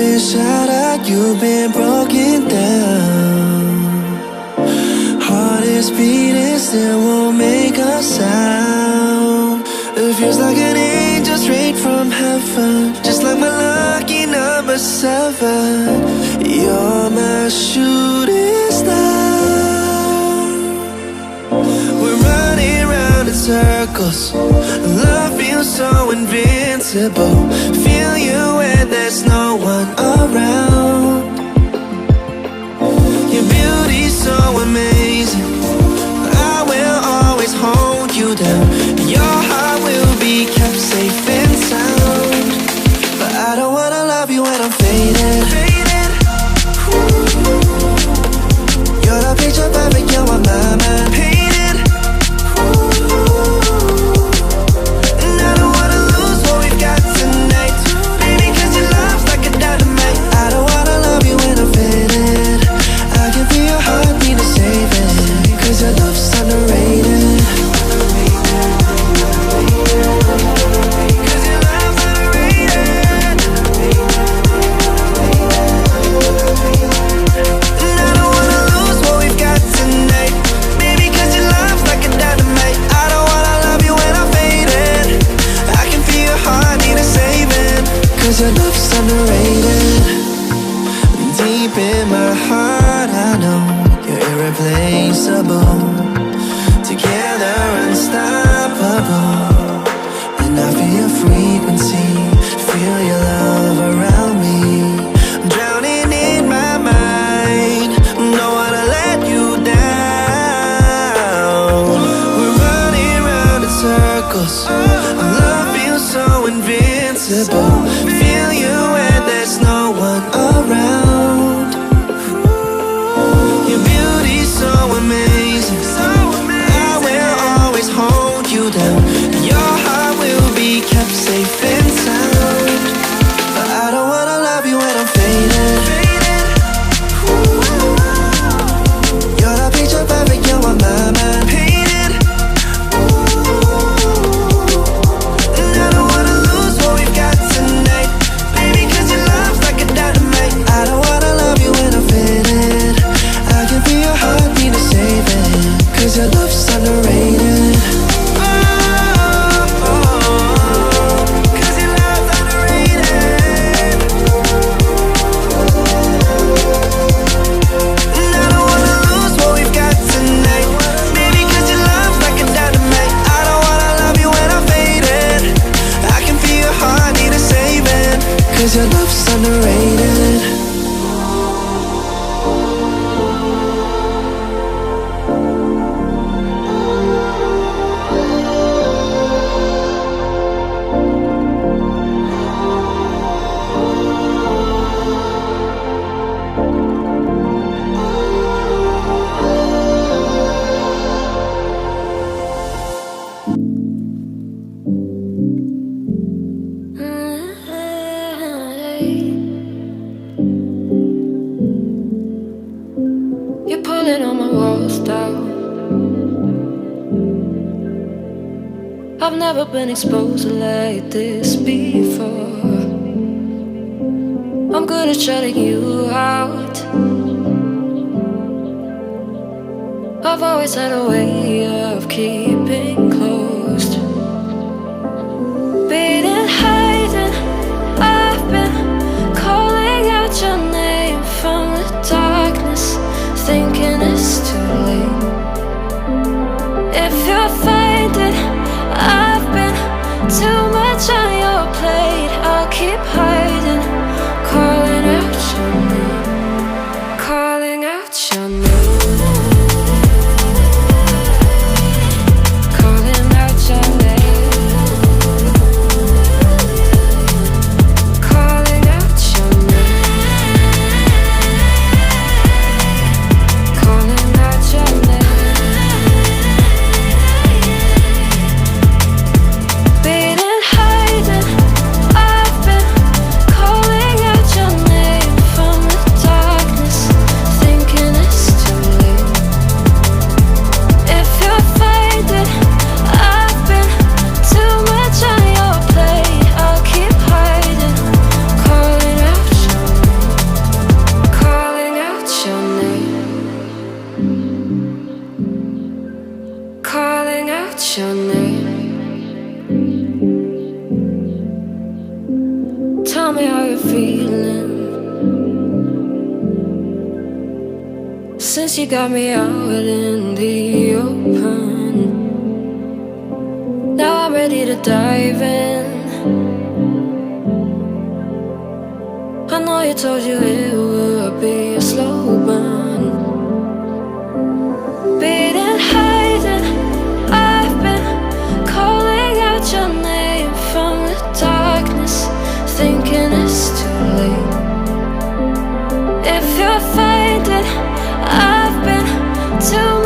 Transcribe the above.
been shattered, you've been broken down. Heart is beating, still won't make a sound. It feels like an angel straight from heaven, just like my lucky number 7. You're my shooting star. We're running round in circles, love feels so invincible. Feel you when there's no one around. Your beauty's so amazing, I will always hold you down. Your heart will be kept safe and sound. But I don't wanna love you when I'm faded. You're the picture perfect, you're on my mind. Painted. And I don't wanna lose what we've got tonight, baby, cause your love's like a dynamite. I don't wanna love you when I'm faded. I can feel your heart need to save it, cause your love's underrated. Cause your love's underrated. And I don't wanna lose what we've got tonight, baby, cause your love's like a dynamite. I don't wanna love you when I'm faded. I can feel your heart need a saving, cause your love's underrated. Deep in my heart I know you're irreplaceable. Together unstoppable. And I feel your frequency, feel your love around me. I'm drowning in my mind, don't wanna let you down. We're running round in circles, our love feels so invincible. Feel you when there's no one around. Your beauty's so amazing, I will always hold you down. Your heart will be kept safe and sound. But I don't wanna love you when I'm faded. You're the picture perfect, you're on my mind. Painted. And I don't wanna lose what we've got tonight, baby, cause your love's like a dynamite. I don't wanna love you when I'm faded. I can feel your heart need to save it, cause your love's underrated. Cause your love's underrated. And I don't wanna lose what we've got tonight, baby, cause your love's like a dynamite. I don't wanna love you when I'm faded. I can feel your heart need a saving, cause your love's underrated. You're pulling all my walls down. I've never been exposed like this before. I'm good at shutting you out. I've always had a way of keeping closed. Being hiding, I've been calling out your name from the darkness, thinking it's too late. If you're finding I've been too much on your plate, I'll keep hiding, calling out your name, calling out your name, calling since you got me out in the open. Now I'm ready to dive in. I know you told you it would be a slow burn. Beating, hiding, I've been calling out your name from the darkness, thinking it's too late. If you're finding I've been too